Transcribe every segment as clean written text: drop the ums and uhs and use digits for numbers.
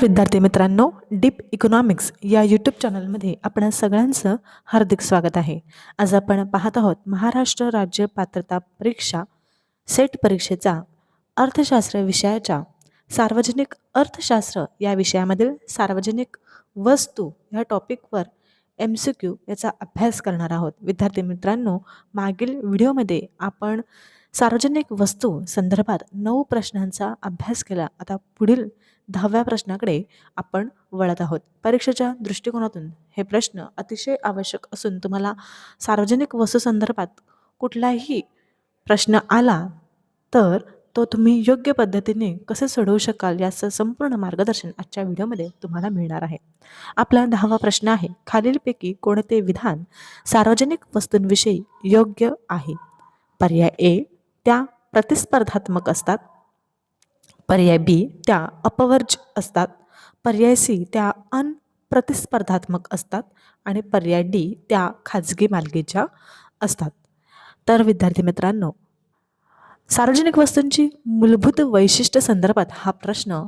विद्यार्थी मित्रांनो, deep economics या यूट्यूब चॅनलमध्ये आपणा सगळ्यांचं हार्दिक स्वागत आहे. आज आपण पाहत आहोत महाराष्ट्र राज्य पात्रता परीक्षा सेट परीक्षेचा अर्थशास्त्र विषयाच्या सार्वजनिक अर्थशास्त्र या विषयामधील सार्वजनिक वस्तू या टॉपिकवर MCQ याचा अभ्यास करणार आहोत. विद्यार्थी मित्रांनो, मागील व्हिडिओमध्ये आपण सार्वजनिक वस्तू संदर्भात 9 प्रश्नांचा अभ्यास केला. आता पुढील 10व्या प्रश्नाकडे आपण वळत आहोत. परीक्षेच्या दृष्टिकोनातून हे प्रश्न अतिशय आवश्यक असून तुम्हाला सार्वजनिक वस्तू संदर्भात कुठलाही प्रश्न आला तर तो तुम्ही योग्य पद्धतीने कसे सोडवू शकाल याचं संपूर्ण मार्गदर्शन आजच्या व्हिडिओमध्ये तुम्हाला मिळणार आहे. आपला 10वा प्रश्न आहे, खालीलपैकी कोणते विधान सार्वजनिक वस्तूंविषयी योग्य आहे? पर्याय ए, त्या प्रतिस्पर्धात्मक असतात. पर्याय बी, त्या अपवर्ज असतात. पर्याय सी, त्या अनप्रतिस्पर्धात्मक असतात. आणि पर्याय डी, त्या खाजगी मालकीच्या असतात. तर विद्यार्थी मित्रांनो, सार्वजनिक वस्तूंची मूलभूत वैशिष्ट्य संदर्भात हा प्रश्न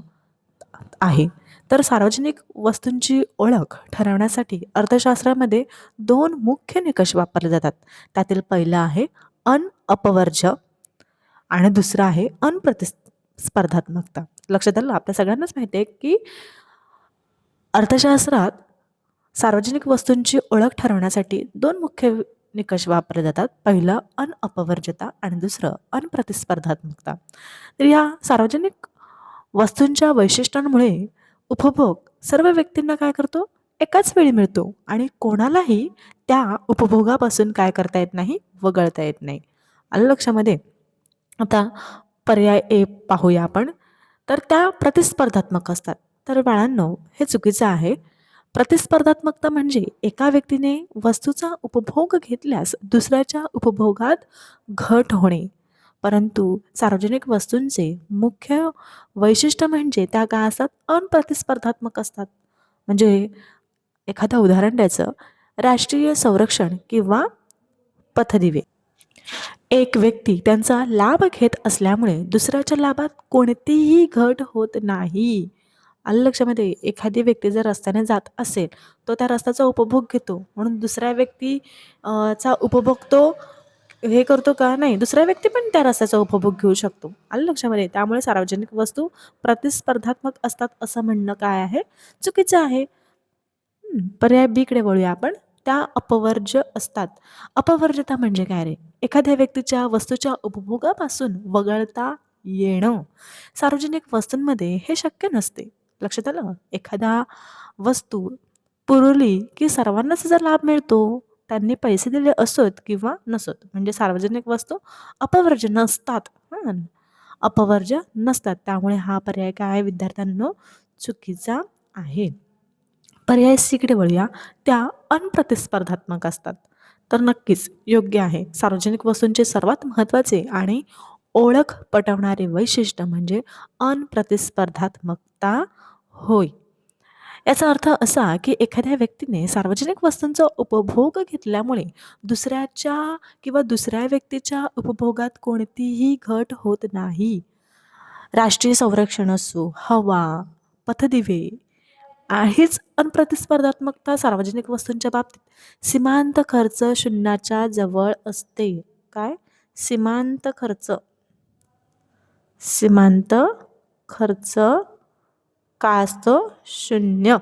आहे. तर सार्वजनिक वस्तूंची ओळख ठरवण्यासाठी अर्थशास्त्रामध्ये 2 मुख्य निकष वापरले जातात. त्यातील पहिला आहे अपवर्ज्य आणि दुसरा आहे अनप्रतिस्पर्धात्मकता. लक्षात आलं? आपल्या सगळ्यांनाच माहिती आहे की अर्थशास्त्रात सार्वजनिक वस्तूंची ओळख ठरवण्यासाठी 2 मुख्य निकष वापरले जातात. पहिलं अपवर्ज्यता आणि दुसरं अनप्रतिस्पर्धात्मकता. तर या सार्वजनिक वस्तूंच्या वैशिष्ट्यांमुळे उपभोग सर्व व्यक्तींना काय करतो? एकाच वेळी मिळतो आणि कोणालाही त्या उपभोगापासून काय करता येत नाही? वगळता येत नाही. आलं लक्षामध्ये? आता पर्याय ए पाहूया आपण. तर त्या प्रतिस्पर्धात्मक असतात. तर बाळांनो, हे चुकीचं आहे. प्रतिस्पर्धात्मकता म्हणजे एका व्यक्तीने वस्तूचा उपभोग घेतल्यास दुसऱ्याच्या उपभोगात घट होणे. परंतु सार्वजनिक वस्तूंचे मुख्य वैशिष्ट्य म्हणजे त्या काय असतात? अनप्रतिस्पर्धात्मक असतात. म्हणजे एखादं उदाहरण द्यायचं, राष्ट्रीय संरक्षण किंवा पथदिवे. एक व्यक्ती त्यांचा लाभ घेत असल्यामुळे दुसऱ्याच्या लाभात कोणतीही घट होत नाही. आलं लक्षामध्ये? एखादी व्यक्ती जर रस्त्याने जात असेल, तो त्या रस्त्याचा उपभोग घेतो म्हणून दुसऱ्या व्यक्ती चा उपभोग तो हे करतो का? नाही. दुसरा व्यक्ती पण त्या रस्त्याचा उपभोग घेऊ शकतो. आलं लक्षामध्ये? त्यामुळे सार्वजनिक वस्तू प्रतिस्पर्धात्मक असतात असं म्हणणं काय आहे? चुकीचं आहे. पर्याय बी कडे वळूया आपण. त्या अपवर्ज्य असतात. अपवर्ज्यता म्हणजे काय रे? एखाद्या व्यक्तीच्या वस्तूच्या उपभोगापासून वगळता येणं. सार्वजनिक वस्तूंमध्ये हे शक्य नसते. लक्षात आलं? एखादा वस्तू पुरवली की सर्वांनाच त्याचा लाभ मिळतो. त्यांनी पैसे दिले असोत किंवा नसोत. म्हणजे सार्वजनिक वस्तू अपवर्ज्य नसतात. अपवर्ज्य नसतात. त्यामुळे हा पर्याय काय आहे विद्यार्थ्यांनो? चुकीचा आहे. पर्याय सी कडे वळूया. त्या अनप्रतिस्पर्धात्मक असतात. तर नक्कीच योग्य आहे. सार्वजनिक वस्तूंचे सर्वात महत्त्वाचे आणि ओळख पटवणारे वैशिष्ट्य म्हणजे अनप्रतिस्पर्धात्मकता होय. याचा अर्थ असा की एखाद्या व्यक्तीने सार्वजनिक वस्तूंचा उपभोग घेतल्यामुळे दुसऱ्या व्यक्तीच्या उपभोगात कोणतीही घट होत नाही. राष्ट्रीय संरक्षण असो, हवा, पथदिवे हीच अनप्रतिस्पर्धात्मकता सार्वजनिक वस्तूंच्या बाबतीत सीमांत खर्च शून्याच्या जवळ असते. काय? सीमांत खर्च काय असतो? शून्य.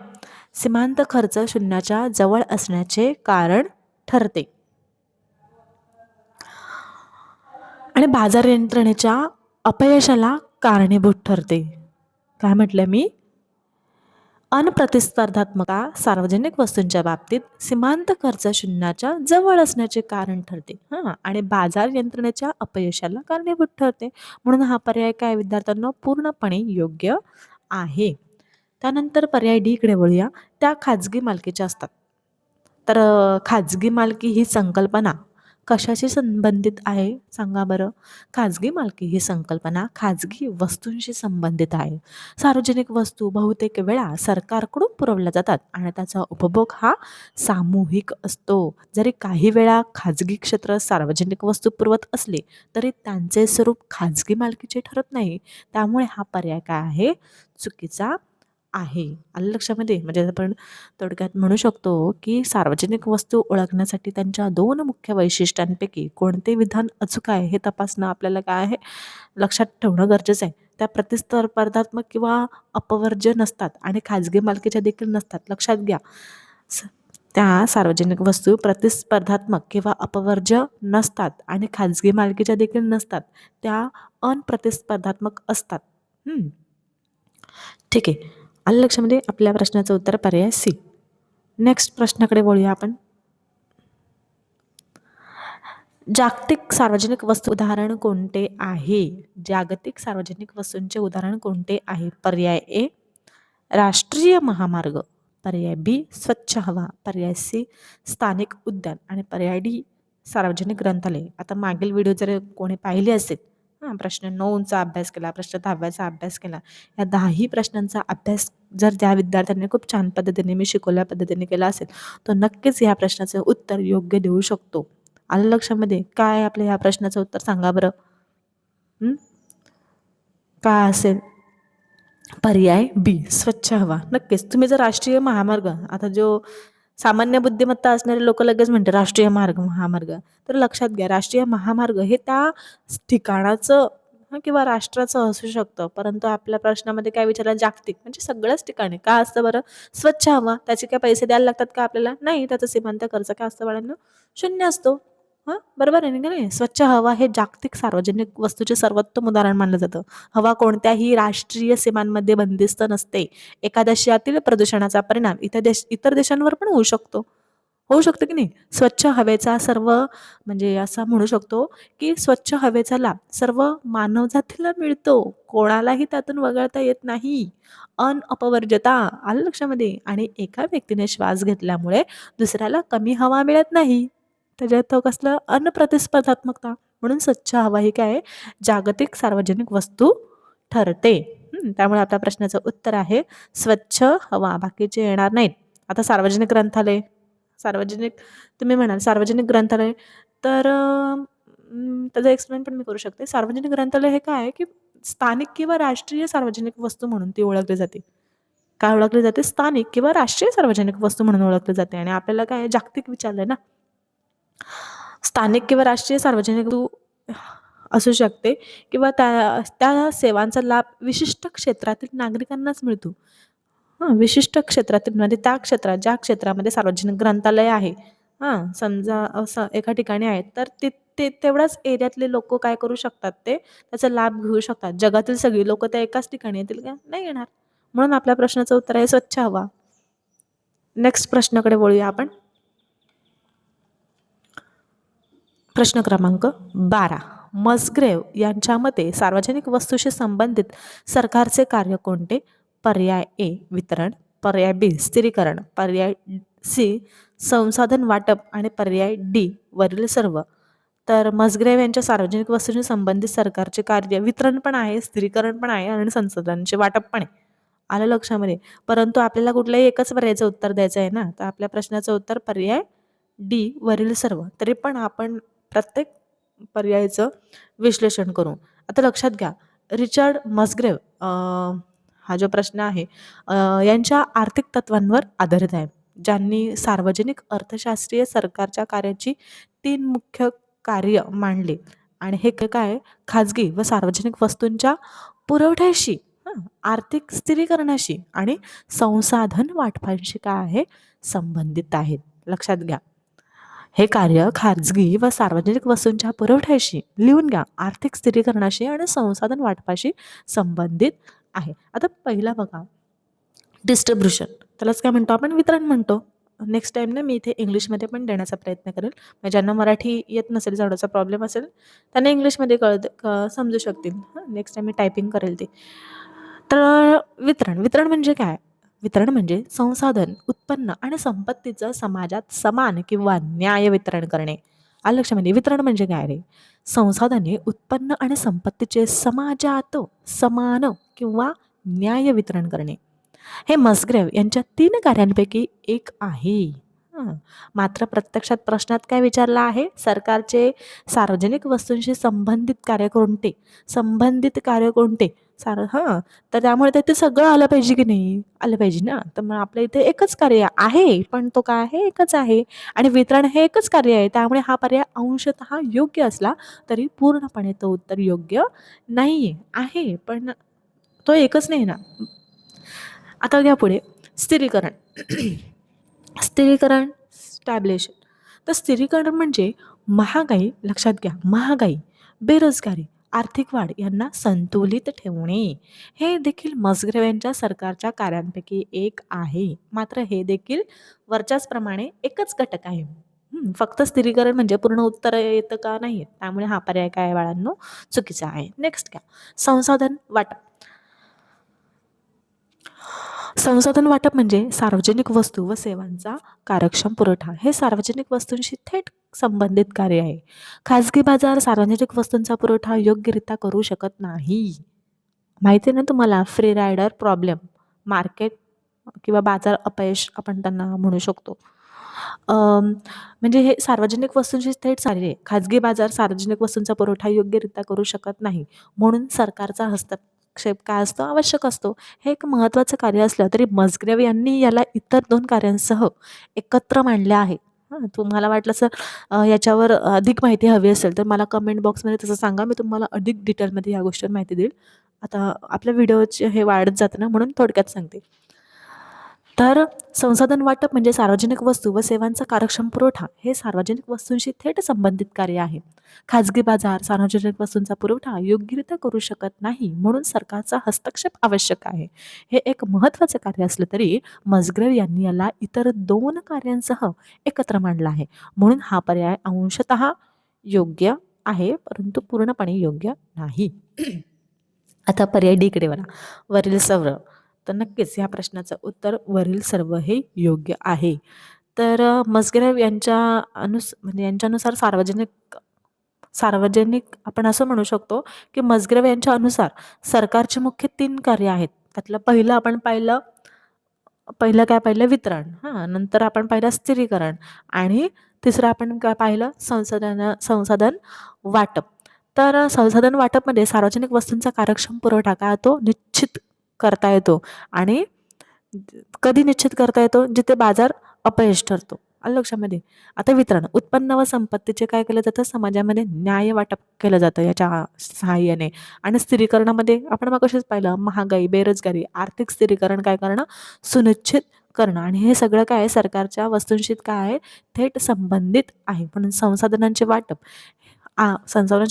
सीमांत खर्च शून्याच्या जवळ असण्याचे कारण ठरते. आणि बाजार यंत्रणेच्या अपयशाला कारणीभूत ठरते. काय म्हटलं मी? अनप्रतिस्पर्धात्मकता सार्वजनिक वस्तूंच्या बाबतीत सीमांत खर्च शून्याच्या जवळ असण्याचे कारण ठरते. आणि बाजार यंत्रणेच्या अपयशाला कारणीभूत ठरते. म्हणून हा पर्याय काय विद्यार्थ्यांना? पूर्णपणे योग्य आहे. त्यानंतर पर्याय डी कडे वळूया. त्या खाजगी मालकीच्या असतात. तर खाजगी मालकी ही संकल्पना कशाशी संबंधित आहे सांगा बरं? खाजगी मालकी ही संकल्पना खाजगी वस्तूंशी संबंधित आहे. सार्वजनिक वस्तू बहुतेक वेळा सरकारकडून पुरवल्या जातात आणि त्याचा उपभोग हा सामूहिक असतो. जरी काही वेळा खाजगी क्षेत्र सार्वजनिक वस्तू पुरवत असले तरी त्यांचे स्वरूप खाजगी मालकीचे ठरत नाही. त्यामुळे हा पर्याय काय आहे? चुकीचा आहे. आलं लक्षामध्ये? म्हणजे आपण थोडक्यात म्हणू शकतो, की सार्वजनिक वस्तू ओळखण्यासाठी त्यांच्या 2 मुख्य वैशिष्ट्यांपैकी कोणते विधान अचूक आहे हे तपासणं आपल्याला काय आहे, लक्षात ठेवणं गरजेचं आहे. त्या प्रतिस्पर्धात्मक किंवा अपवर्ज्य नसतात आणि खाजगी मालकीच्या देखील नसतात. लक्षात घ्या. स त्या सार्वजनिक वस्तू प्रतिस्पर्धात्मक किंवा अपवर्ज्य नसतात आणि खाजगी मालकीच्या देखील नसतात. त्या अनप्रतिस्पर्धात्मक असतात. हं. ठीक आहे. आलं लक्षामध्ये? आपल्या प्रश्नाचं उत्तर पर्याय सी. नेक्स्ट प्रश्नाकडे वळूया आपण. जागतिक सार्वजनिक वस्तू उदाहरण कोणते आहे? जागतिक सार्वजनिक वस्तूंचे उदाहरण कोणते आहे? पर्याय ए राष्ट्रीय महामार्ग, पर्याय बी स्वच्छ हवा, पर्याय सी स्थानिक उद्यान आणि पर्याय डी सार्वजनिक ग्रंथालय. आता मागील व्हिडिओ जर कोणी पाहिली असेल, प्रश्न 9चा अभ्यास केला, प्रश्न 10व्याचा अभ्यास केला, या 10ही प्रश्नांचा अभ्यास जर ज्या विद्यार्थ्यांनी खूप छान पद्धतीने मी शिकवल्या पद्धतीने केला असेल, तो नक्कीच ह्या प्रश्नाचं उत्तर योग्य देऊ शकतो. आलं लक्षामध्ये? काय आपल्या ह्या प्रश्नाचं उत्तर सांगा बरं? काय असेल? पर्याय बी स्वच्छ हवा. नक्कीच तुम्ही जर राष्ट्रीय महामार्ग, आता जो सामान्य बुद्धिमत्ता असणारे लोक लगेच म्हणते राष्ट्रीय महामार्ग, तर लक्षात घ्या राष्ट्रीय महामार्ग हे त्या ठिकाणाचं किंवा राष्ट्राचं असू शकतं, परंतु आपल्या प्रश्नामध्ये काय विचारलं, जागतिक म्हणजे सगळ्याच ठिकाणी का असतं बरं? स्वच्छ हवा, त्याचे काय पैसे द्यायला लागतात का आपल्याला? नाही, त्याचा सीमांत खर्च काय असतं बाळांनो? शून्य असतो. बरोबर आहे का नाही? स्वच्छ हवा हे जागतिक सार्वजनिक वस्तूचे सर्वोत्तम उदाहरण मानलं जातं. हवा कोणत्याही राष्ट्रीय सीमांमध्ये बंदिस्त नसते. एका देशातील प्रदूषणाचा परिणाम इतर देशांवर पण होऊ शकतो. होऊ शकतं की नाही? स्वच्छ हवेचा सर्व म्हणजे असं म्हणू शकतो, की स्वच्छ हवेचा लाभ सर्व मानवजातीला मिळतो. कोणालाही त्यातून वगळता येत नाही. अपवर्ज्यता आलं लक्षामध्ये? आणि एका व्यक्तीने श्वास घेतल्यामुळे दुसऱ्याला कमी हवा मिळत नाही. त्याच्यात कसलं अनप्रतिस्पर्धात्मकता. म्हणून स्वच्छ हवा ही काय आहे? जागतिक सार्वजनिक वस्तू ठरते. त्यामुळे आपल्या प्रश्नाचं उत्तर आहे स्वच्छ हवा. बाकीचे येणार नाहीत. आता सार्वजनिक ग्रंथालय, सार्वजनिक तुम्ही म्हणाल सार्वजनिक ग्रंथालय, तर त्याचं एक्सप्लेन पण मी करू शकते. सार्वजनिक ग्रंथालय हे काय आहे, की स्थानिक किंवा राष्ट्रीय सार्वजनिक वस्तू म्हणून ती ओळखली जाते. काय ओळखली जाते? स्थानिक किंवा राष्ट्रीय सार्वजनिक वस्तू म्हणून ओळखली जाते. आणि आपल्याला काय जागतिक विचारलंय ना, स्थानिक किंवा राष्ट्रीय सार्वजनिक वस्तू असू शकते किंवा त्या त्या सेवांचा लाभ विशिष्ट क्षेत्रातील नागरिकांनाच मिळतो. विशिष्ट क्षेत्रातील म्हणजे त्या क्षेत्रात ज्या क्षेत्रामध्ये सार्वजनिक ग्रंथालय आहे, समजा असं एका ठिकाणी आहे, तर ते ते तेवढ्याच एरियातले लोक काय करू शकतात, ते त्याचा लाभ घेऊ शकतात. जगातील सगळी लोक त्या एकाच ठिकाणी येतील का? नाही येणार. म्हणून आपल्या प्रश्नाचं उत्तर आहे स्वच्छ हवा. नेक्स्ट प्रश्नाकडे वळूया आपण. प्रश्न क्रमांक 12. मसग्रेव यांच्या मते सार्वजनिक वस्तूशी संबंधित सरकारचे कार्य कोणते? पर्याय ए वितरण, पर्याय बी स्थिरीकरण, पर्याय सी संसाधन वाटप आणि पर्याय डी वरील सर्व. तर मसग्रेव यांच्या सार्वजनिक वस्तूंशी संबंधित सरकारचे कार्य वितरण पण आहे, स्थिरीकरण पण आहे आणि संसाधनांचे वाटप पण आहे. आलं लक्षामध्ये? परंतु आपल्याला कुठल्याही एकच पर्यायाचं उत्तर द्यायचं आहे ना, तर आपल्या प्रश्नाचं उत्तर पर्याय डी वरील सर्व. तरी पण आपण प्रत्येक पर्यायाचं विश्लेषण करू. आता लक्षात घ्या, रिचर्ड मसग्रेव हा जो प्रश्न आहे यांच्या आर्थिक तत्वांवर आधारित आहे, ज्यांनी सार्वजनिक अर्थशास्त्रीय सरकारच्या कार्याची 3 मुख्य कार्य मांडली. आणि हे काय? खाजगी व सार्वजनिक वस्तूंच्या पुरवठ्याशी, आर्थिक स्थिरीकरणाशी आणि संसाधन वाटपांशी काय आहे? संबंधित आहेत. लक्षात घ्या, हे कार्य खाजगी व सार्वजनिक वस्तूंच्या पुरवठ्याशी, लिहून घ्या, आर्थिक स्थिरीकरणाशी आणि संसाधन वाटपाशी संबंधित आहे. आता पहिला बघा, डिस्ट्रीब्युशन, त्यालाच काय म्हणतो आपण? वितरण म्हणतो. नेक्स्ट टाइम ना मी इथे इंग्लिशमध्ये पण देण्याचा प्रयत्न करेल, म्हणजे ज्यांना मराठी येत नसेल, जेवढाचा प्रॉब्लेम असेल त्यांना इंग्लिशमध्ये समजू शकतील. नेक्स्ट टाइम मी टायपिंग करेल ते. तर वितरण, वितरण म्हणजे काय? वितरण म्हणजे संसाधन, उत्पन्न आणि संपत्तीचं समाजात समान किंवा न्याय वितरण करणे. आलं लक्षामध्ये? वितरण म्हणजे काय रे? संसाधने, उत्पन्न आणि संपत्तीचे समाजात समान किंवा न्याय वितरण करणे. हे मसग्रेव यांच्या 3 कार्यांपैकी एक आहे. हं. मात्र प्रत्यक्षात प्रश्नात काय विचारलं आहे? सरकारचे सार्वजनिक वस्तूंशी संबंधित कार्य कोणते? तर त्यामुळे ते सगळं आलं पाहिजे की नाही? आलं पाहिजे ना. तर मग आपल्या इथे एकच कार्य आहे, पण तो काय आहे? एकच आहे आणि वितरण हे एकच कार्य आहे. त्यामुळे हा पर्याय अंशतः योग्य असला तरी पूर्णपणे तो उत्तर योग्य नाहीये. आहे, पण तो एकच नाही ना. आता घ्या पुढे स्थिरीकरण. स्थिरीकरण, स्टॅब्लिश. तर स्थिरीकरण म्हणजे महागाई, लक्षात घ्या, महागाई, बेरोजगारी, आर्थिक वाढ यांना संतुलित ठेवणे. हे देखील मसग्रेव यांच्या सरकारच्या कार्यांपैकी एक आहे. मात्र हे देखील वरच्याच प्रमाणे एकच घटक आहे. फक्त स्थिरीकरण म्हणजे पूर्ण उत्तर येतं का नाही, त्यामुळे हा पर्याय काय आहे बाळांनो, चुकीचा आहे. नेक्स्ट घ्या, संसाधन वाटप. संसाधन वाटप म्हणजे सार्वजनिक वस्तू व सेवांचा कार्यक्षम पुरवठा. हे सार्वजनिक वस्तूंशी थेट संबंधित कार्य आहे. खाजगी बाजार सार्वजनिक वस्तूंचा पुरवठा योग्यरित्या करू शकत नाही. माहिती आहे ना तुम्हाला, फ्री रायडर प्रॉब्लेम, मार्केट किंवा बाजार अपयश आपण त्यांना म्हणू शकतो. म्हणजे हे सार्वजनिक वस्तूंशी थेट कार्य आहे. खाजगी बाजार सार्वजनिक वस्तूंचा पुरवठा योग्यरित्या करू शकत नाही. म्हणून सरकारचा हस्तक्षेप काय असतो? आवश्यक असतो. हे एक महत्त्वाचं कार्य असलं तरी मसग्रेव यांनी याला इतर 2 कार्यांसह एकत्र मांडले आहे. तुम्हाला वाटलं सर याच्यावर अधिक माहिती हवी असेल तर मला कमेंट बॉक्समध्ये तसं सांगा. मी तुम्हाला अधिक डिटेलमध्ये ह्या गोष्टीवर माहिती देईल. आता आपल्या व्हिडिओचे हे वाढत जातं ना, म्हणून थोडक्यात सांगते. तर संसाधन वाटप म्हणजे सार्वजनिक वस्तू व सेवांचा कार्यक्षम पुरवठा. हे सार्वजनिक वस्तूंशी थेट संबंधित कार्य आहे. खाजगी बाजार सार्वजनिक वस्तूंचा पुरवठा योग्यरित्या करू शकत नाही, म्हणून सरकारचा हस्तक्षेप आवश्यक आहे. हे एक महत्त्वाचे कार्य असलं तरी मसग्रेव यांनी याला इतर 2 कार्यांसह एकत्र मांडला आहे. म्हणून हा पर्याय अंशतः योग्य आहे, परंतु पूर्णपणे योग्य नाही. आता पर्याय डी कडे वळा. वरील सर्व. तर नक्कीच या प्रश्नाचं उत्तर वरील सर्व हे योग्य आहे. तर मसग्रेव यांच्या म्हणजे यांच्यानुसार सार्वजनिक सार्वजनिक आपण असं म्हणू शकतो, की मसग्रेव यांच्या अनुसार सरकारचे मुख्य 3 कार्य आहेत. त्यातलं पहिलं आपण पाहिलं, काय पाहिलं? वितरण. नंतर आपण पाहिलं स्थिरीकरण आणि तिसरं आपण काय पाहिलं? संसाधन वाटप. तर संसाधन वाटपमध्ये सार्वजनिक वस्तूंचा कार्यक्षम पुरवठा काय होतो? निश्चित करता येतो आणि कधी निश्चित करता येतो? जिथे बाजार अपयश ठरतो. आलं लक्षामध्ये? आता वितरण, उत्पन्न व संपत्तीचे काय केलं जातं? समाजामध्ये न्याय वाटप केलं जातं याच्या सहाय्याने. आणि स्थिरीकरणामध्ये आपण मगाशीच पाहिलं, महागाई, बेरोजगारी, आर्थिक स्थिरीकरण काय करणं? सुनिश्चित करणं. आणि हे सगळं काय आहे? सरकारच्या वस्तूंशी काय आहे? थेट संबंधित आहे. म्हणून संसाधनांचे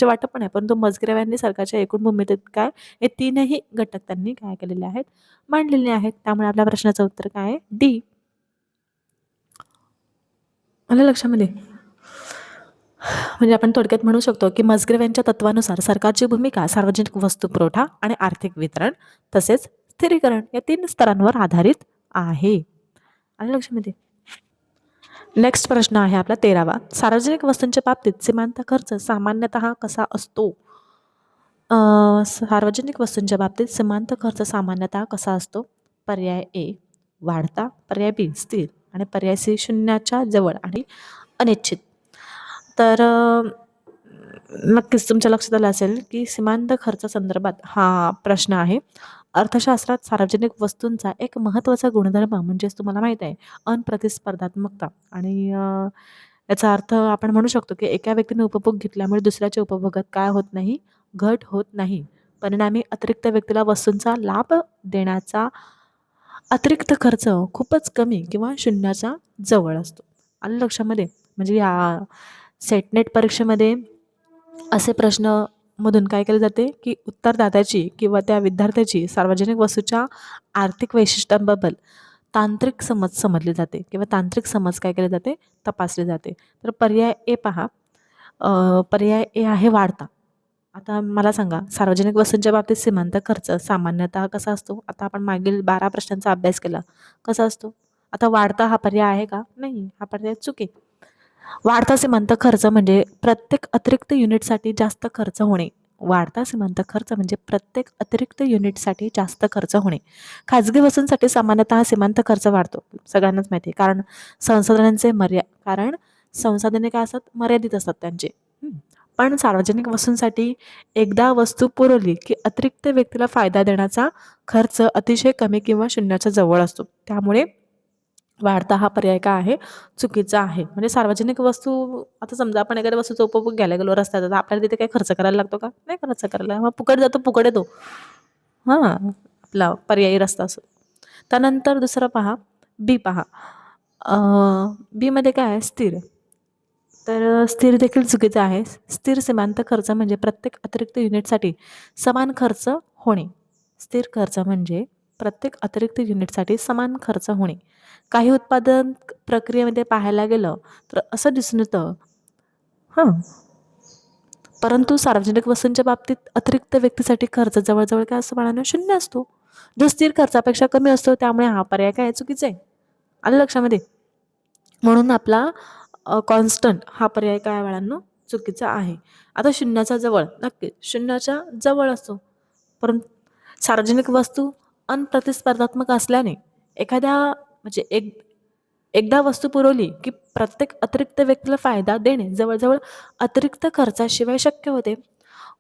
वाटप पण आहे, परंतु मसग्रेव यांनी सरकारच्या एकूण भूमिकेत काय हे 3ही घटक त्यांनी काय केलेले आहेत? मांडलेले आहेत. त्यामुळे आपल्या प्रश्नाचं उत्तर काय आहे? डी. आलं लक्षामध्ये? म्हणजे आपण थोडक्यात म्हणू शकतो, की मसग्रेव यांच्या तत्वानुसार सरकारची भूमिका सार्वजनिक वस्तू पुरवठा आणि आर्थिक वितरण तसेच स्थिरीकरण या 3 स्तरांवर आधारित आहे. आलं लक्षामध्ये? नेक्स्ट प्रश्न आहे आपला 13वा. सार्वजनिक वस्तूंच्या बाबतीत सीमांत खर्च सामान्यतः कसा असतो? सार्वजनिक वस्तूंच्या बाबतीत सीमांत खर्च सामान्यतः कसा असतो? पर्याय ए वाढता, पर्याय बी स्थिर आणि पर्याय सी शून्याच्या जवळ आणि अनिश्चित. तर नक्कीच तुमच्या लक्षात आलं असेल, की सीमांत खर्चासंदर्भात हा प्रश्न आहे. अर्थशास्त्रात सार्वजनिक वस्तूंचा एक महत्त्वाचा गुणधर्म म्हणजेच तुम्हाला माहीत आहे अप्रतिस्पर्धात्मकता आणि याचा अर्थ आपण म्हणू शकतो, की एका व्यक्तीने उपभोग घेतल्यामुळे दुसऱ्याच्या उपभोगात काय होत नाही? घट होत नाही. परिणामी अतिरिक्त व्यक्तीला वस्तूंचा लाभ देण्याचा अतिरिक्त खर्च खूपच कमी किंवा शून्याच्या जवळ असतो. आलं लक्षामध्ये? म्हणजे या सेट-नेट परीक्षेमध्ये असे प्रश्न मधून काय केले जाते, की उत्तरदात्याची किंवा त्या विद्यार्थ्याची सार्वजनिक वस्तूच्या आर्थिक वैशिष्ट्यांबद्दल तांत्रिक समज समजली जाते किंवा तांत्रिक समज काय केले जाते? तपासली जाते. तर पर्याय ए पहा. पर्याय ए आहे वाढता. आता मला सांगा, सार्वजनिक वस्तूंच्या बाबतीत सीमांत खर्च सामान्यतः कसा असतो? आता आपण मागील 12 प्रश्नांचा अभ्यास केला. कसा असतो? आता वाढता हा पर्याय आहे का? नाही, हा पर्याय चूक आहे. वाढता सीमांत खर्च म्हणजे प्रत्येक अतिरिक्त युनिटसाठी जास्त खर्च होणे. वाढता सीमांत खर्च म्हणजे प्रत्येक अतिरिक्त युनिटसाठी जास्त खर्च होणे. खाजगी वस्तूंसाठी सामान्यतः सीमांत खर्च वाढतो, सगळ्यांनाच माहिती आहे. कारण संसाधने काय असतात, मर्यादित असतात त्यांचे. पण सार्वजनिक वस्तूंसाठी एकदा वस्तू पुरवली की अतिरिक्त व्यक्तीला फायदा देण्याचा खर्च अतिशय कमी किंवा शून्याच्या जवळ असतो. त्यामुळे वाढता हा पर्याय काय आहे, चुकीचा आहे. म्हणजे सार्वजनिक वस्तू, आता समजा आपण एखाद्या वस्तूचा उपभोग घ्यायला गेलो रस्त्यात, तर आपल्याला तिथे काही खर्च करायला लागतो का? नाही खर्च करायला. मग फुकट जातो, फुकट येतो. हां, आपला पर्यायी रस्ता असतो. त्यानंतर दुसरं पहा, बी पहा. बीमध्ये काय आहे, स्थिर. तर स्थिर देखील चुकीचं आहे. स्थिर सीमांत खर्च म्हणजे प्रत्येक अतिरिक्त युनिटसाठी समान खर्च होणे. स्थिर खर्च म्हणजे प्रत्येक अतिरिक्त युनिटसाठी समान खर्च होणे. काही उत्पादन प्रक्रियेमध्ये पाहायला गेलं तर असं दिसून येतं. हां, परंतु सार्वजनिक वस्तूंच्या बाबतीत अतिरिक्त व्यक्तीसाठी खर्च जवळजवळ काय असतो बाळांनो, शून्य असतो. जो स्थिर खर्चापेक्षा कमी असतो. त्यामुळे हा पर्याय काय चुकीचा आहे. आलं लक्षामध्ये? म्हणून आपला कॉन्स्टंट हा पर्याय काय बाळांनो, चुकीचा आहे. आता शून्याच्या जवळ, नक्कीच शून्याच्या जवळ असतो. परंतु सार्वजनिक वस्तू अनप्रतिस्पर्धात्मक असल्याने एखाद्या म्हणजे एकदा वस्तू पुरवली की प्रत्येक अतिरिक्त व्यक्तीला फायदा देणे जवळजवळ अतिरिक्त खर्चाशिवाय शक्य होते.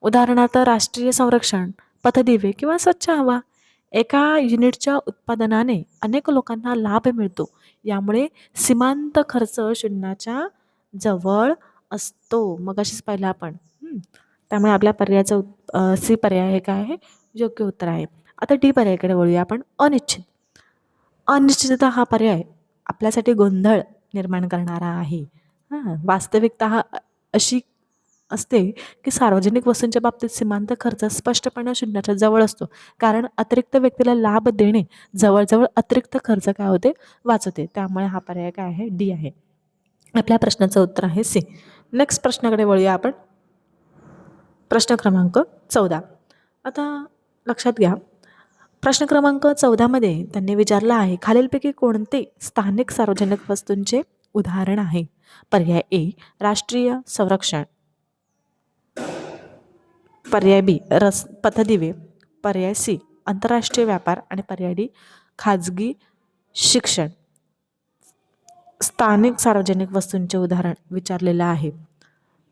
उदाहरणार्थ राष्ट्रीय संरक्षण, पथदिवे किंवा स्वच्छ हवा. एका युनिटच्या उत्पादनाने अनेक लोकांना लाभ मिळतो. यामुळे सीमांत खर्च शून्याच्या जवळ असतो. मगाशीच पाहिलं आपण. त्यामुळे आपल्या पर्यायाचं सी पर्याय हे काय आहे, योग्य उत्तर आहे. आता डी पर्यायाकडे वळूया आपण. अनिश्चित. अनिश्चितता हा पर्याय आपल्यासाठी गोंधळ निर्माण करणारा आहे. वास्तविकता अशी असते की सार्वजनिक वस्तूंच्या बाबतीत सीमांत खर्च स्पष्टपणे शून्याच्या जवळ असतो. कारण अतिरिक्त व्यक्तीला लाभ देणे जवळजवळ अतिरिक्त खर्च काय होते, वाचवते. त्यामुळे हा पर्याय काय आहे, डी आहे. आपल्या प्रश्नाचं उत्तर आहे सी. नेक्स्ट प्रश्नाकडे वळूया आपण. प्रश्न क्रमांक 14. आता लक्षात घ्या, प्रश्न क्रमांक 14 मध्ये त्यांनी विचारलं आहे, खालीलपैकी कोणते स्थानिक सार्वजनिक वस्तूंचे उदाहरण आहे? पर्याय ए राष्ट्रीय संरक्षण, पर्याय बी पथदिवे, पर्याय सी आंतरराष्ट्रीय व्यापार आणि पर्याय डी खाजगी शिक्षण. स्थानिक सार्वजनिक वस्तूंचे उदाहरण विचारलेलं आहे.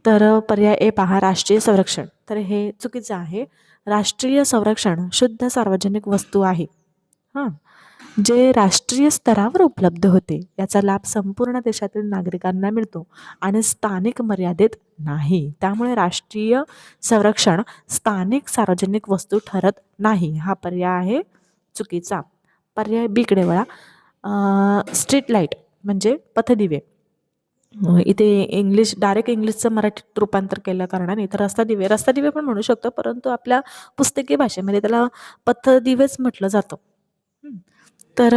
तर पर्याय ए पहा, राष्ट्रीय संरक्षण. तर हे चुकीचं आहे. राष्ट्रीय संरक्षण शुद्ध सार्वजनिक वस्तू आहे, हां, जे राष्ट्रीय स्तरावर उपलब्ध होते. याचा लाभ संपूर्ण देशातील नागरिकांना मिळतो आणि स्थानिक मर्यादित नाही. त्यामुळे राष्ट्रीय संरक्षण स्थानिक सार्वजनिक वस्तू ठरत नाही. हा पर्याय आहे चुकीचा. पर्याय बीकडे वळा. स्ट्रीट लाईट म्हणजे पथदिवे. इथे डायरेक्ट इंग्लिशचं मराठीत रूपांतर केल्या कारणाने इथं रस्ता दिवे पण म्हणू शकतो, परंतु आपल्या पुस्तकी भाषेमध्ये त्याला पथदिवेच म्हटलं जातं. तर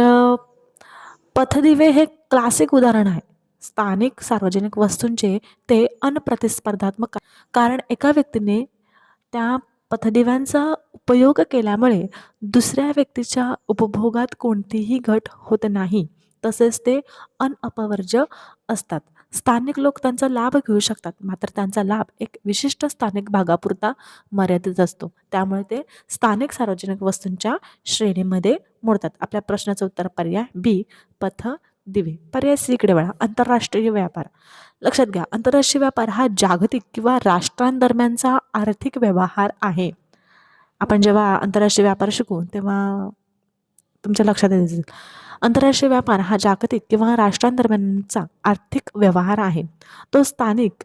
पथदिवे हे क्लासिक उदाहरण आहे स्थानिक सार्वजनिक वस्तूंचे. ते अनप्रतिस्पर्धात्मक कारण एका व्यक्तीने त्या पथदिव्यांचा उपयोग केल्यामुळे दुसऱ्या व्यक्तीच्या उपभोगात कोणतीही घट होत नाही. तसेच ते अनअपवर्ज्य असतात. स्थानिक लोक त्यांचा लाभ घेऊ शकतात, मात्र त्यांचा लाभ एक विशिष्ट स्थानिक भागापुरता मर्यादित असतो. त्यामुळे ते स्थानिक सार्वजनिक वस्तूंच्या श्रेणीमध्ये मोडतात. आपल्या प्रश्नाचं उत्तर पर्याय बी पथ दिवे. पर्याय सी कडे वळा. आंतरराष्ट्रीय व्यापार. लक्षात घ्या, आंतरराष्ट्रीय व्यापार हा जागतिक किंवा राष्ट्रांदरम्यानचा आर्थिक व्यवहार आहे. आपण जेव्हा आंतरराष्ट्रीय व्यापार शिकू तेव्हा तुमच्या लक्षात येईल, आंतरराष्ट्रीय व्यापार हा जागतिक किंवा राष्ट्रांदरम्यानचा आर्थिक व्यवहार आहे. तो स्थानिक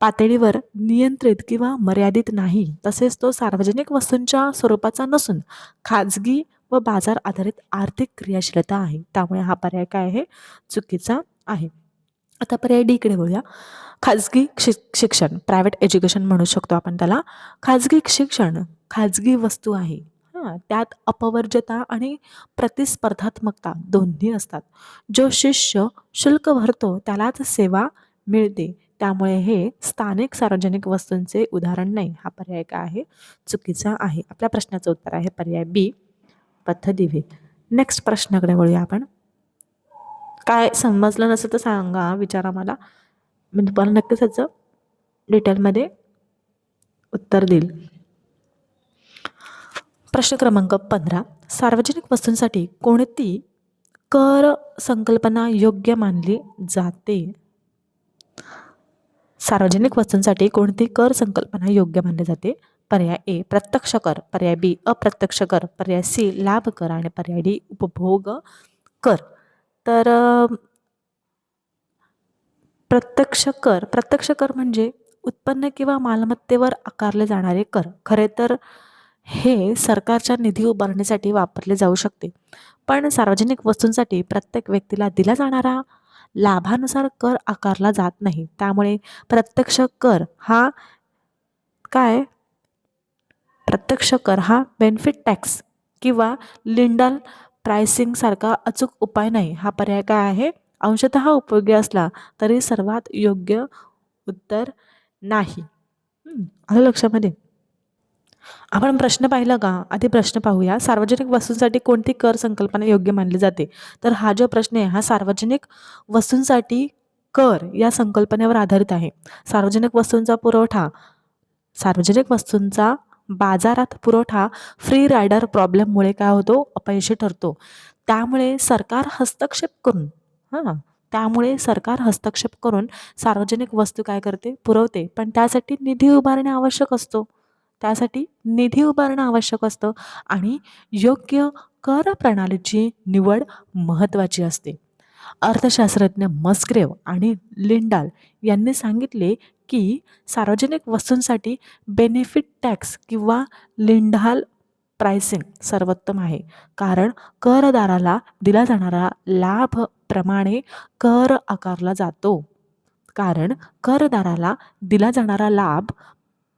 पातळीवर नियंत्रित किंवा मर्यादित नाही. तसेच तो सार्वजनिक वस्तूंच्या स्वरूपाचा नसून खाजगी व बाजार आधारित आर्थिक क्रियाशीलता आहे. त्यामुळे हा पर्याय काय आहे, चुकीचा आहे. आता पर्याय डी कडे बोलूया. खाजगी शिक्षण, प्रायव्हेट एज्युकेशन म्हणू शकतो आपण त्याला. खाजगी शिक्षण खाजगी वस्तू आहे. त्यात अपवर्ज्यता आणि प्रतिस्पर्धात्मकता दोन्ही असतात. जो शिष्य शुल्क भरतो त्यालाच सेवा मिळते. त्यामुळे हे स्थानिक सार्वजनिक वस्तूंचे उदाहरण नाही. हा पर्याय काय आहे, चुकीचा आहे. आपल्या प्रश्नाचं उत्तर आहे पर्याय बी पथदिवे. नेक्स्ट प्रश्नाकडे वळूया आपण. काय समजलं नसेल तर सांगा, विचारा मला, मी तुम्हाला नक्कीच याचं डिटेलमध्ये उत्तर देईल. प्रश्न क्रमांक 15. सार्वजनिक वस्तूंसाठी कोणती कर संकल्पना योग्य मानली जाते? सार्वजनिक वस्तूंसाठी कोणती कर संकल्पना योग्य मानली जाते? पर्याय ए प्रत्यक्ष कर, पर्याय बी अप्रत्यक्ष कर, पर्याय सी लाभ कर आणि पर्याय डी उपभोग कर. तर प्रत्यक्ष कर म्हणजे उत्पन्न किंवा मालमत्तेवर आकारले जाणारे कर. खरे तर हे सरकारच्या निधी उभारणीसाठी वापरले जाऊ शकते. पण सार्वजनिक वस्तूंसाठी प्रत्येक व्यक्तीला दिला जाणारा लाभानुसार कर आकारला जात नाही. त्यामुळे प्रत्यक्ष कर हा काय प्रत्यक्ष कर हा बेनिफिट टॅक्स किंवा लिंडल प्राइसिंग सारखा अचूक उपाय नाही. हा पर्याय काय आहे? अंशतः उपयोगी असला तरी सर्वात योग्य उत्तर नाही. आलं लक्षामध्ये? आपण प्रश्न पाहिला का? आधी प्रश्न पाहूया. सार्वजनिक वस्तूंसाठी कोणती कर संकल्पना योग्य मानली जाते? तर हा जो प्रश्न आहे हा सार्वजनिक वस्तूंसाठी कर या संकल्पनेवर आधारित आहे. सार्वजनिक वस्तूंचा बाजारात पुरवठा फ्री रायडर प्रॉब्लेममुळे काय होतो? अपयशी ठरतो. त्यामुळे सरकार हस्तक्षेप करून सार्वजनिक वस्तू काय करते? पुरवते. पण त्यासाठी निधी उभारणे आवश्यक असतं आणि योग्य कर प्रणालीची निवड महत्त्वाची असते. अर्थशास्त्रज्ञ मस्ग्रेव आणि लिंडाल यांनी सांगितले की सार्वजनिक वस्तूंसाठी बेनिफिट टॅक्स किंवा लिंडाल प्राइसिंग सर्वोत्तम आहे. कारण करदाराला दिला जाणारा लाभ प्रमाणे कर आकारला जातो.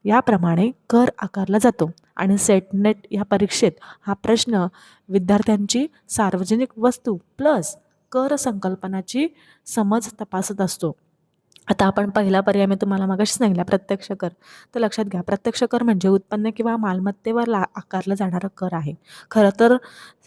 याप्रमाणे कर आकारला जातो. आणि सेटनेट या परीक्षेत हा प्रश्न विद्यार्थ्यांची सार्वजनिक वस्तू प्लस कर संकल्पनाची समज तपासत असतो. आता आपण पहिला पर्याय मी तुम्हाला मगाशी सांगितला प्रत्यक्ष कर. तर लक्षात घ्या, प्रत्यक्ष कर म्हणजे उत्पन्न किंवा मालमत्तेवर आकारला जाणारा कर आहे. खरं तर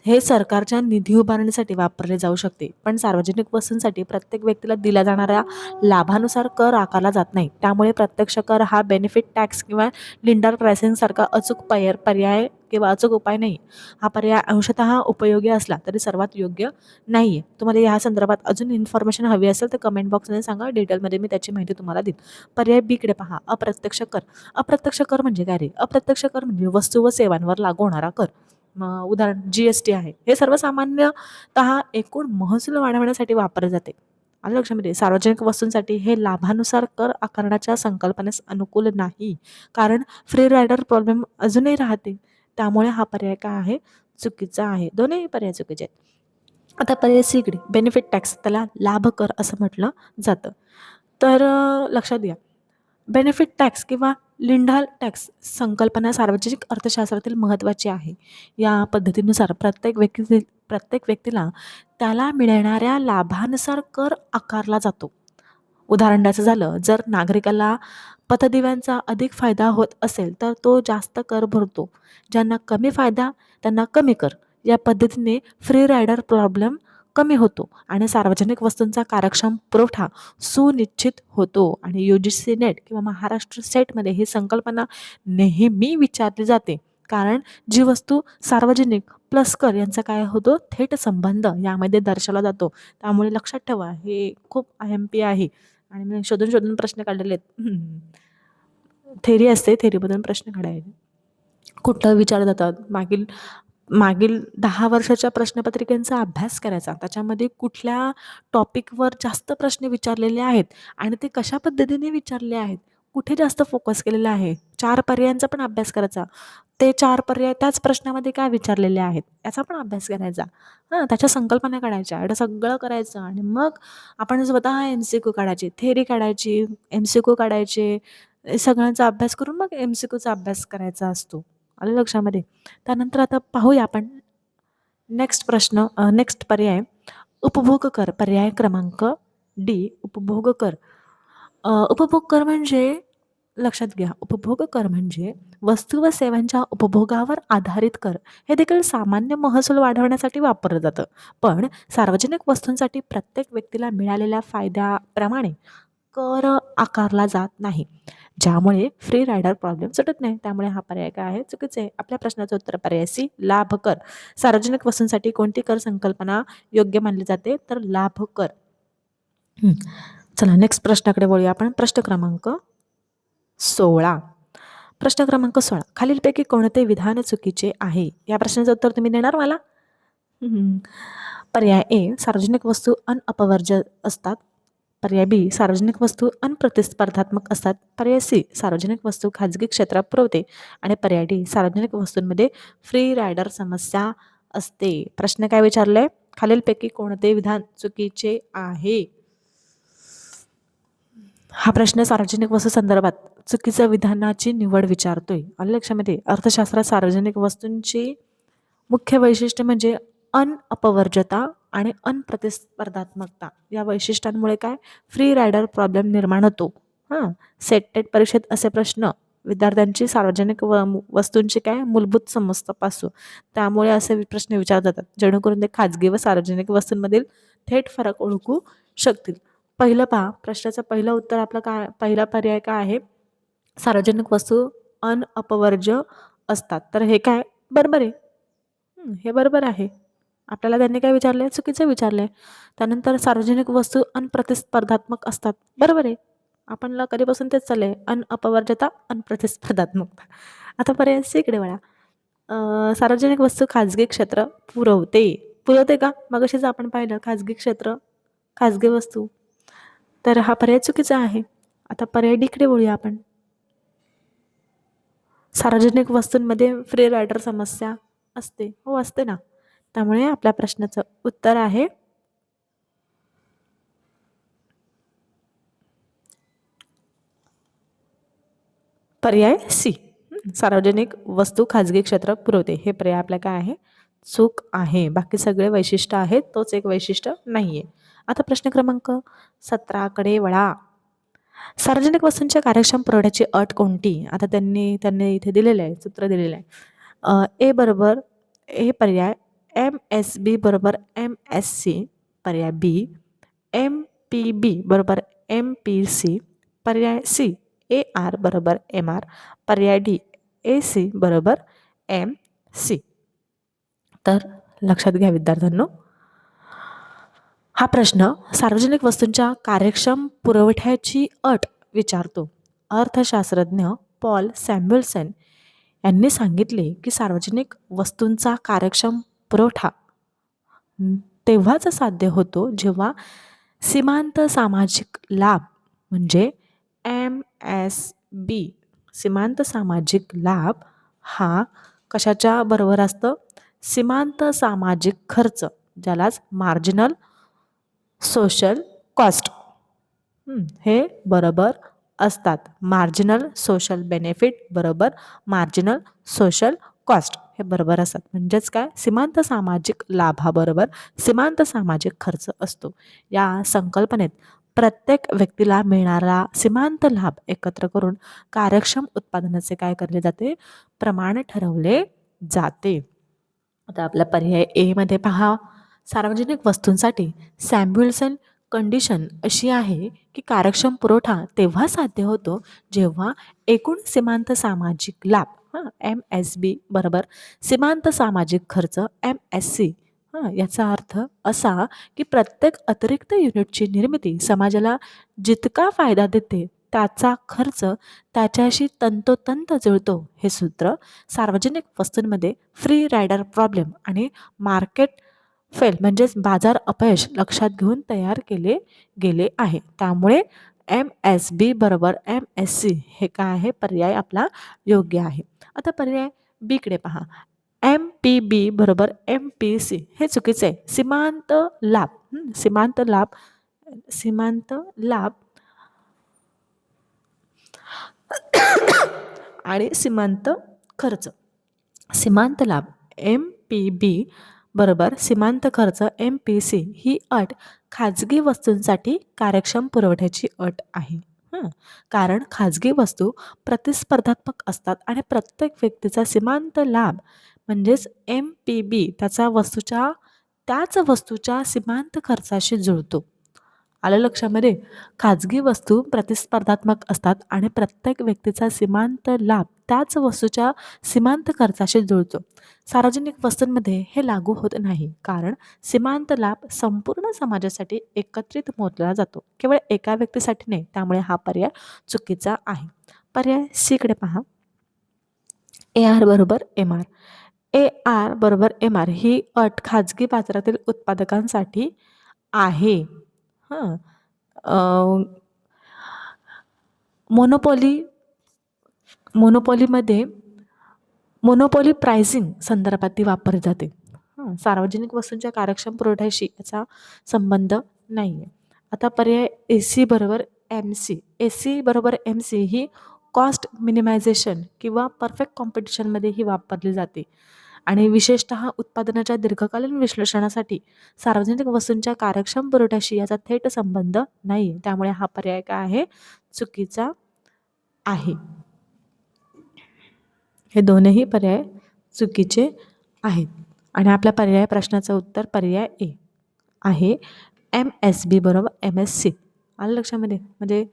हे सरकारच्या निधी उभारणीसाठी वापरले जाऊ शकते. पण सार्वजनिक वस्तूंसाठी प्रत्येक व्यक्तीला दिला जाणाऱ्या लाभानुसार कर आकारला जात नाही. त्यामुळे प्रत्यक्ष कर हा बेनिफिट टॅक्स किंवा लिंडर प्राइसिंग सारखा अचूक पर्याय किंवा अचूक उपाय नाही. हा पर्याय अंशतः उपयोगी असला तरी सर्वात योग्य नाही. तुम्हाला या संदर्भात अजून इन्फॉर्मेशन हवी असेल तर कमेंट बॉक्समध्ये सांगा. डिटेलमध्ये मी त्याची माहिती तुम्हाला देईन. पर्याय बीकडे पहा, अप्रत्यक्ष कर. अप्रत्यक्ष कर म्हणजे काय रे? अप्रत्यक्ष कर म्हणजे वस्तू व सेवांवर लागू होणारा कर. उदाहरण GST आहे. हे सर्वसामान्यतः एकूण महसूल वाढवण्यासाठी वापरले जाते. आलं लक्षामध्ये? सार्वजनिक वस्तूंसाठी हे लाभानुसार कर आकारण्याच्या संकल्पनेस अनुकूल नाही. कारण फ्री रायडर प्रॉब्लेम अजूनही राहते. त्यामुळे हा पर्याय काय आहे? चुकीचा आहे. दोन्ही पर्याय चुकीचे आहेत. आता पर्याय सीकडे बेनिफिट टॅक्स, त्याला लाभ कर असं म्हटलं जातं. तर लक्षात घ्या, बेनिफिट टॅक्स किंवा लिंडाल टॅक्स संकल्पना सार्वजनिक अर्थशास्त्रातील महत्त्वाची आहे. या पद्धतीनुसार प्रत्येक व्यक्तीला त्याला मिळणाऱ्या लाभानुसार कर आकारला जातो. उदाहरण द्यायचं झालं, जर नागरिकाला पथदिव्यांचा अधिक फायदा होत असेल तर तो जास्त कर भरतो. ज्यांना कमी फायदा त्यांना कमी कर. या पद्धतीने फ्री रायडर प्रॉब्लेम कमी होतो आणि सार्वजनिक वस्तूंचा कार्यक्षम पुरवठा सुनिश्चित होतो. आणि UGC नेट किंवा महाराष्ट्र सेटमध्ये ही संकल्पना नेहमी विचारली जाते. कारण जी वस्तू सार्वजनिक प्लस कर यांचा काय होतो? थेट संबंध यामध्ये दर्शवला जातो. त्यामुळे लक्षात ठेवा, हे खूप IMP आहे आणि मी शोधून प्रश्न काढलेले आहेत. थेरी असते, थेरीमधून प्रश्न काढायचे. कुठं विचारले जातात? मागील 10 वर्षाच्या प्रश्नपत्रिकांचा अभ्यास करायचा. त्याच्यामध्ये कुठल्या टॉपिकवर जास्त प्रश्न विचारलेले आहेत आणि ते कशा पद्धतीने विचारले आहेत, कुठे जास्त फोकस केलेला आहे. 4 पर्यायांचा पण अभ्यास करायचा. ते 4 पर्याय त्याच प्रश्नामध्ये काय विचारलेले आहेत याचा पण अभ्यास करायचा. त्याच्या संकल्पना काढायच्या. एवढं सगळं करायचं आणि मग आपण स्वतः MCQ काढायचे, थेरी काढायची, MCQ काढायचे. सगळ्यांचा अभ्यास करून मग MCQचा अभ्यास करायचा असतो. आलं लक्षामध्ये? त्यानंतर आता पाहूया आपण नेक्स्ट पर्याय उपभोग कर. पर्याय क्रमांक डी उपभोग कर. उपभोग कर म्हणजे लक्षात घ्या, उपभोग कर म्हणजे वस्तू व सेवांच्या उपभोगावर आधारित कर. हे देखील सामान्य महसूल वाढवण्यासाठी वापरलं जातं. पण सार्वजनिक वस्तूंसाठी प्रत्येक व्यक्तीला मिळालेल्या फायद्याप्रमाणे कर आकारला जात नाही. ज्यामुळे फ्री रायडर प्रॉब्लेम सुटत नाही. त्यामुळे हा पर्याय काय आहे? चुकीचं आहे. आपल्या प्रश्नाचं उत्तर पर्याय सी, लाभ कर. सार्वजनिक वस्तूंसाठी कोणती कर संकल्पना योग्य मानली जाते? तर लाभ कर. हं. चला नेक्स्ट प्रश्नाकडे वळूया आपण. प्रश्न क्रमांक 16. प्रश्न क्रमांक 16. खालीलपैकी कोणते विधान चुकीचे आहे? या प्रश्नाचं उत्तर तुम्ही देणार मला? पर्याय ए, सार्वजनिक वस्तू अपवर्ज्य असतात. पर्याय बी, सार्वजनिक वस्तू अनप्रतिस्पर्धात्मक असतात. पर्याय सी, सार्वजनिक वस्तू खाजगी क्षेत्रात पुरवते. आणि पर्याय डी, सार्वजनिक वस्तूंमध्ये फ्री रायडर समस्या असते. प्रश्न काय विचारले? खालीलपैकी कोणते विधान चुकीचे आहे? हा प्रश्न सार्वजनिक वस्तू संदर्भात चुकीच्या विधानाची निवड विचारतोय. आलं लक्षामध्ये? अर्थशास्त्रात सार्वजनिक वस्तूंची मुख्य वैशिष्ट्य म्हणजे अपवर्जता आणि अनप्रतिस्पर्धात्मकता. या वैशिष्ट्यांमुळे काय फ्री रायडर प्रॉब्लेम निर्माण होतो. सेट टेट परीक्षेत असे प्रश्न विद्यार्थ्यांची सार्वजनिक वस्तूंची काय मूलभूत समज तपासू, त्यामुळे असे प्रश्न विचारले जातात जेणेकरून ते खाजगी व सार्वजनिक वस्तूंमधील थेट फरक ओळखू शकतील. पहिलं पहा, प्रश्नाचं पहिलं उत्तर आपलं काय, पहिला पर्याय काय आहे? सार्वजनिक वस्तू अपवर्ज्य असतात. तर हे काय बरोबर आहे. हे बरोबर आहे. आपल्याला त्यांनी काय विचारले? चुकीचं विचारले. त्यानंतर सार्वजनिक वस्तू अनप्रतिस्पर्धात्मक असतात. बरोबर आहे. आपणला कधीपासून तेच चाललंय. अपवर्जता, अनप्रतिस्पर्धात्मकता. आता पर्याय सी कडे वळा. सार्वजनिक वस्तू खाजगी क्षेत्र पुरवते. पुरवते का? मगाशीच आपण पाहिलं खाजगी क्षेत्र, खाजगी वस्तू. तर हा पर्याय चुकीचा आहे. आता पर्याय डी कडे वळूया आपण. सार्वजनिक वस्तूंमध्ये फ्री रायडर समस्या असते. हो, असते ना. त्यामुळे आपल्या प्रश्नाचं उत्तर आहे पर्याय सी, सार्वजनिक वस्तू खाजगी क्षेत्र पुरवते. हे पर्याय आपल्या काय आहे? चूक आहे. बाकी सगळे वैशिष्ट्य आहेत, तोच एक वैशिष्ट्य नाहीये. आता प्रश्न क्रमांक 17 कडे वळा. सार्वजनिक वस्तूंच्या कार्यक्षम पुरवठ्याची अट कोणती? आता त्यांनी इथे दिलेलं आहे, सूत्र दिलेलं आहे. ए बरोबर, ए पर्याय MSB बरोबर MSC. पर्याय बी MPB बरोबर MPC. पर्याय सी AR बरोबर MR. पर्याय डी AC बरोबर MC. तर लक्षात घ्या विद्यार्थ्यांनो, हा प्रश्न सार्वजनिक वस्तूंच्या कार्यक्षम पुरवठ्याची अट विचारतो. अर्थशास्त्रज्ञ पॉल सॅम्युएल्सन यांनी सांगितले की सार्वजनिक वस्तूंचा कार्यक्षम पुरवठा तेव्हाच साध्य होतो जेव्हा सीमांत सामाजिक लाभ म्हणजे MSB, सीमांत सामाजिक लाभ हा कशाच्या बरोबर असतं? सीमांत सामाजिक खर्च, ज्यालाच मार्जिनल सोशल कॉस्ट, हे बरोबर असतात. मार्जिनल सोशल बेनिफिट बरोबर मार्जिनल सोशल कॉस्ट हे बरोबर असतात. म्हणजेच काय? सीमांत सामाजिक लाभाबरोबर सीमांत सामाजिक खर्च असतो. या संकल्पनेत प्रत्येक व्यक्तीला मिळणारा सीमांत लाभ एकत्र करून कार्यक्षम उत्पादनाचे काय करले जाते? प्रमाण ठरवले जाते. आता आपला पर्याय ए मध्ये पहा. सार्वजनिक वस्तूंसाठी सॅम्युएल्सन कंडिशन अशी आहे की कार्यक्षम पुरवठा तेव्हा साध्य होतो जेव्हा एकूण सीमांत सामाजिक लाभ MSB बरोबर सीमांत सामाजिक खर्च MSC. याचा अर्थ असा की प्रत्येक अतिरिक्त युनिटची निर्मिती समाजाला जितका फायदा देते त्याचा खर्च त्याच्याशी तंतोतंत जुळतो. हे सूत्र सार्वजनिक वस्तूंमध्ये फ्री रायडर प्रॉब्लेम आणि मार्केट फेल म्हणजेच बाजार अपयश लक्षात घेऊन तयार केले गेले आहे. त्यामुळे MSB बरोबर MSC हे काय आहे? पर्याय आपला योग्य आहे. आता पर्याय बी कडे पहा. MPB बरोबर MPC हे चुकीचे आहे. सीमांत लाभ, सीमांत लाभ, सीमांत लाभ आणि सीमांत खर्च. सीमांत लाभ MPB बरोबर सीमांत खर्च MPC ही अट खाजगी वस्तूंसाठी कार्यक्षम पुरवठ्याची अट आहे. कारण खाजगी वस्तू प्रतिस्पर्धात्मक असतात आणि प्रत्येक व्यक्तीचा सीमांत लाभ म्हणजेच MPB त्याच वस्तूच्या सीमांत खर्चाशी जुळतो. आलं लक्षामध्ये? खाजगी वस्तू प्रतिस्पर्धात्मक असतात आणि प्रत्येक व्यक्तीचा सीमांत लाभ त्याच वस्तूच्या सीमांत खर्चाशी जुळतो. सार्वजनिक वस्तूंमध्ये हे लागू होत नाही, कारण सीमांत लाभ संपूर्ण समाजासाठी एकत्रित मोजला जातो, केवळ एका व्यक्तीसाठी नाही. त्यामुळे हा पर्याय चुकीचा आहे. पर्याय सी कडे पहा. AR बरोबर MR. AR बरोबर MR ही अट खाजगी बाजारातील उत्पादकांसाठी आहे. हं. मोनोपॉली मोनोपॉलीमध्ये मोनोपॉली प्राइसिंग संदर्भात ती वापरली जाते. सार्वजनिक वस्तूंच्या कार्यक्षम पुरवठ्याशी याचा संबंध नाही आहे. आता पर्याय AC बरोबर MC. AC बरोबर MC ही कॉस्ट मिनिमायझेशन किंवा परफेक्ट कॉम्पिटिशनमध्ये ही वापरली जाते आणि विशेषतः उत्पादनाच्या दीर्घकालीन विश्लेषणासाठी सार्वजनिक वस्तूंच्या कार्यक्षम पुरवठ्याशी याचा थेट संबंध नाही. त्यामुळे हा पर्याय काय आहे? चुकीचा आहे. हे दोनही पर्याय चुकीचे आहेत आणि आपल्या पर्याय प्रश्नाचं उत्तर पर्याय ए आहे. MSB बरोबर MSC. आलं लक्षामध्ये? म्हणजे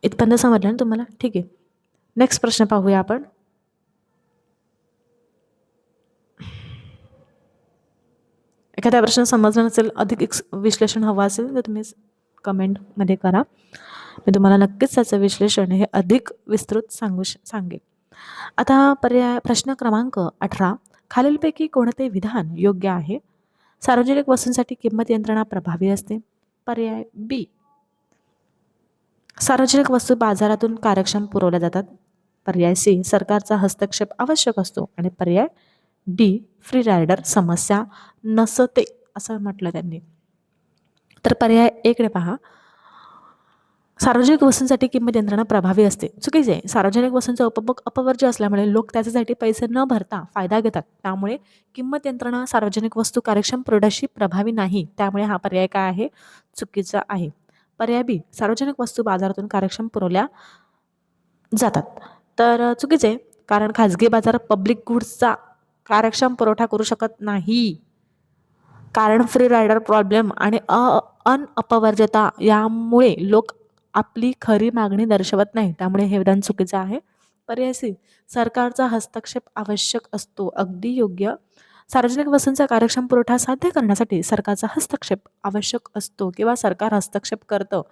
इथपर्यंत समजलं ना तुम्हाला? ठीक आहे. नेक्स्ट प्रश्न पाहूया आपण. एखाद्या प्रश्न समजला नसेल, अधिक विश्लेषण हवं असेल तर तुम्ही कमेंटमध्ये करा. मी तुम्हाला नक्कीच त्याचं विश्लेषण हे अधिक विस्तृत सांगेल. आता प्रश्न क्रमांक 18. खालीलपैकी कोणते विधान योग्य आहे? सार्वजनिक वस्तूंसाठी किंमत यंत्रणा प्रभावी असते. पर्याय बी. सार्वजनिक वस्तू बाजारातून कार्यक्षम पुरवल्या जातात. पर्याय सी. सरकारचा हस्तक्षेप आवश्यक असतो. आणि पर्याय डी. फ्री रायडर समस्या नसते असं म्हटलं त्यांनी. तर पर्याय एकडे पहा. सार्वजनिक वस्तूंसाठी किंमत यंत्रणा प्रभावी असते. चुकीचे आहे. सार्वजनिक वस्तूंचा उपभोग अपवर्ज्य असल्यामुळे लोक त्याच्यासाठी पैसे न भरता फायदा घेतात. त्यामुळे किंमत यंत्रणा सार्वजनिक वस्तू कार्यक्षम पुरवठ्याशी प्रभावी नाही. त्यामुळे हा पर्याय काय आहे? चुकीचा आहे. पर्याय बी. सार्वजनिक वस्तू बाजारातून कार्यक्षम पुरवल्या जातात. तर चुकीचे आहे, कारण खाजगी बाजार पब्लिक गुड्सचा कार्यक्षम पुरवठा करू शकत नाही. कारण फ्री रायडर प्रॉब्लेम आणि अपवर्ज्यता यामुळे लोक आपली खरी मागणी दर्शवत नाही. त्यामुळे हे विधान चुकीचं आहे. पर्याय सी. सरकारचा हस्तक्षेप आवश्यक असतो. अगदी योग्य. सार्वजनिक वस्तूंचा कार्यक्षम पुरवठा साध्य करण्यासाठी सरकारचा हस्तक्षेप आवश्यक असतो किंवा सरकार हस्तक्षेप करतं.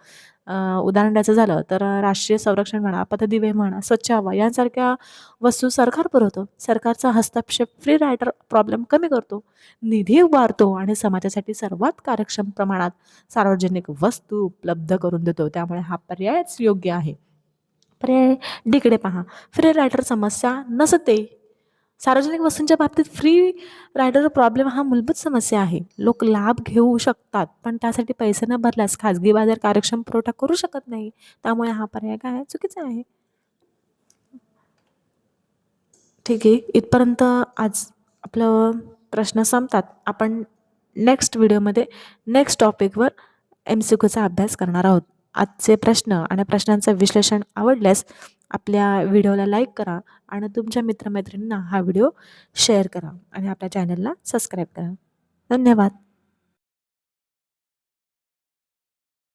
उदाहरण द्यायचं झालं तर राष्ट्रीय संरक्षण म्हणा, पथदिवे म्हणा, स्वच्छ हवा यांसारख्या वस्तू सरकार पुरवतो. सरकारचा हस्तक्षेप फ्री रायडर प्रॉब्लेम कमी करतो, निधी उभारतो आणि समाजासाठी सर्वात कार्यक्षम प्रमाणात सार्वजनिक वस्तू उपलब्ध करून देतो. त्यामुळे हा पर्यायच योग्य आहे. पर्याय डीकडे पहा. फ्री रायडर समस्या नसते. सार्वजनिक वस्तूंच्या बाबतीत फ्री रायडर प्रॉब्लेम हा मूलभूत समस्या आहे. लोक लाभ घेऊ शकतात, पण त्यासाठी पैसे न भरल्यास खाजगी बाजार कार्यक्षम पुरवठा करू शकत नाही. त्यामुळे हा पर्याय काय आहे? चुकीचा आहे. ठीक आहे. इथपर्यंत आज आपलं प्रश्न संपतात. आपण नेक्स्ट व्हिडिओमध्ये नेक्स्ट टॉपिकवर MCQचा अभ्यास करणार आहोत. आजचे प्रश्न आणि प्रश्नांचं विश्लेषण आवडल्यास आपल्या व्हिडिओला लाईक करा आणि तुमच्या मित्रमैत्रिणींना हा व्हिडिओ शेअर करा आणि आपल्या चॅनलला सबस्क्राईब करा. धन्यवाद.